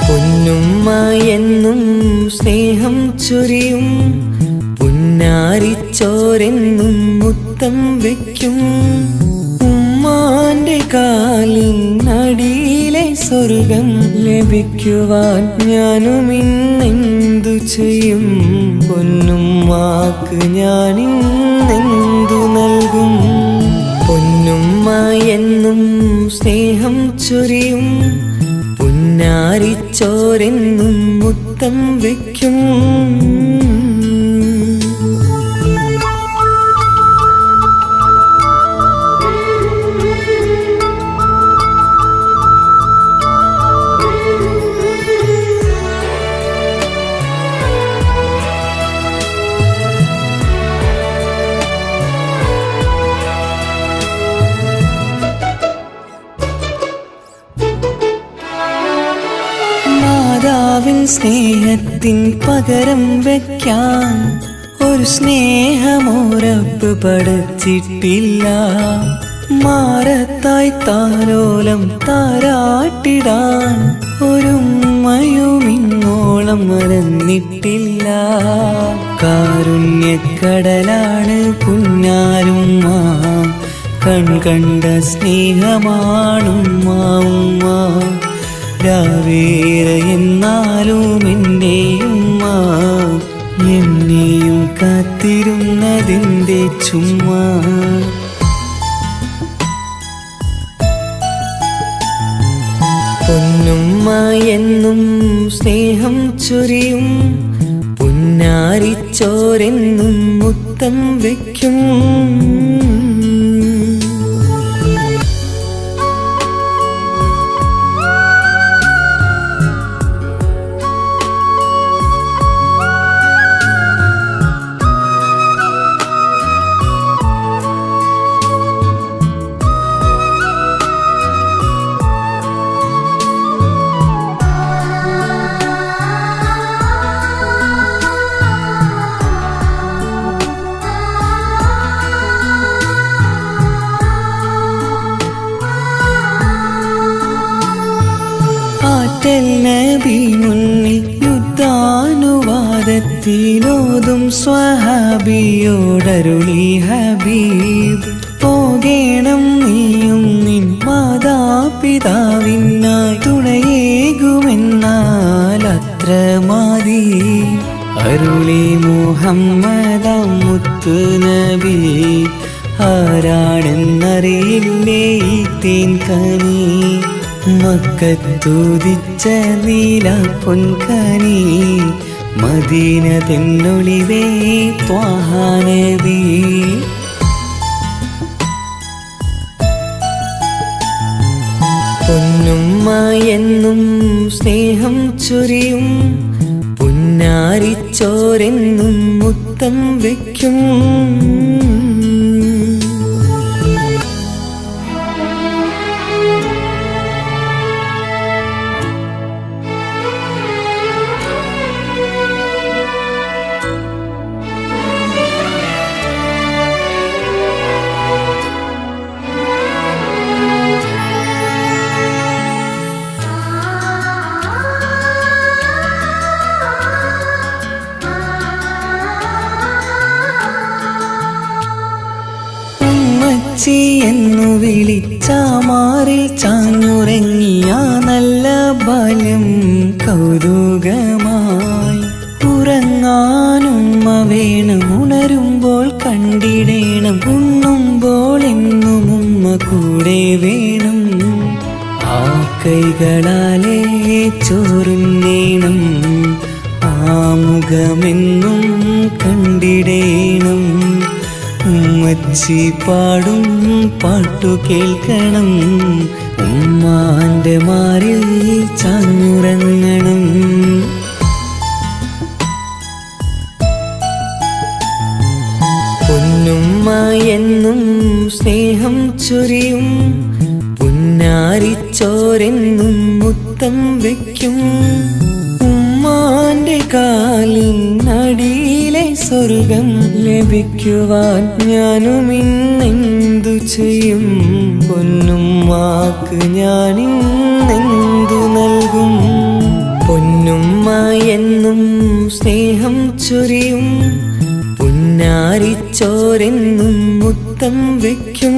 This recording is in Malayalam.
പൊന്നുമ്മ എന്നും സ്നേഹം ചൊരിയും, പുന്നാരിച്ചോരെന്നും മുത്തം വയ്ക്കും. ഉമ്മാന്റെ കാലിനടിയിലെ സ്വർഗം ലഭിക്കുവാൻ ഞാനും ഇന്നെന്തു ചെയ്യും? പൊന്നുമ്മാക്ക് ഞാനിന്നെന്തു നൽകും? പൊന്നുമ്മ എന്നും സ്നേഹം ചൊരിയും, പുന്നാരിച്ചോരെന്നും മുത്തം വയ്ക്കും. മാതാവിൻ സ്നേഹത്തിൻ പകരം വയ്ക്കാൻ ഒരു സ്നേഹമോരപ്പ് പഠിച്ചിട്ടില്ല. മാറത്തായി താലോലം താരാട്ടിടാൻ ഒരുമ്മയും ഇന്നോളം മറന്നിട്ടില്ല. കാരുണ്യക്കടലാണ് പുന്നാരുമ്മ, കൺകണ്ട സ്നേഹമാണുമ്മ. ഉമ്മ രാവേറെ എന്നാലും എന്നെയുമ്മ, എന്നെയും കാത്തിരുന്നതിൻ്റെ ചുമ്മാ. പൊന്നുമ്മ എന്നും സ്നേഹം ചൊരിയും, പുന്നാരിച്ചോരെന്നും മുത്തം വയ്ക്കും. നബി മുന്നിൽ യുദ്ധാനുവാദത്തിലോതും സ്വഹാബിയോടരുളി ഹബീബ്, പോകേണം നീയും നിൻ മാതാപിതാവിനായി, തുണയേകുമെന്നാൽ അത്ര മതി. അരുളി മുഹമ്മദ് മുത്തു നബി, ആരാണെന്നറിയില്ലേ ഈ തേൻ കനി? മക്കത്തുദിച്ച നീല പൊൻകനി, മദീന തെന്നൊളിവേ ത്വാഹ നബി. പൊന്നുമ്മ എന്നും സ്നേഹം ചൊരിയും, പുന്നാരിച്ചോരെന്നും മുത്തം വയ്ക്കും. എന്നു വിളിച്ചാമാറിൽ ചാഞ്ഞുറങ്ങിയ നല്ല ബാല്യം കൗതുകമായി. ഉറങ്ങാനുമ്മ വേണം, ഉണരുമ്പോൾ കണ്ടിടേണം, ഉണ്ണുമ്പോൾ എന്നും ഉമ്മ കൂടെ വേണം. ആ കൈകളാലേ ചോറുന്നേണം, ആ മുഖമെന്നും കണ്ടിടേണം. ഉമ്മച്ചി പാടും പാട്ടു കേൾക്കണം, ഉമ്മാന്റെ മാറിൽ ചാഞ്ഞുറങ്ങണം. സ്നേഹം ചൊരിയും പുന്നാരിച്ചോരെന്നും മുത്തം വയ്ക്കും ഉമ്മാന്റെ കാലിനടിയിലെ സ്വർഗം ലഭിക്കുവാൻ ഞാനും ഇന്നെന്തു ചെയ്യും പൊന്നുമ്മാക്ക് ഞാനിന്നെന്തു നൽകും പൊന്നുമ്മ എന്നും സ്നേഹം ചൊരിയും പുന്നാരിച്ചോരെന്നും മുത്തം വയ്ക്കും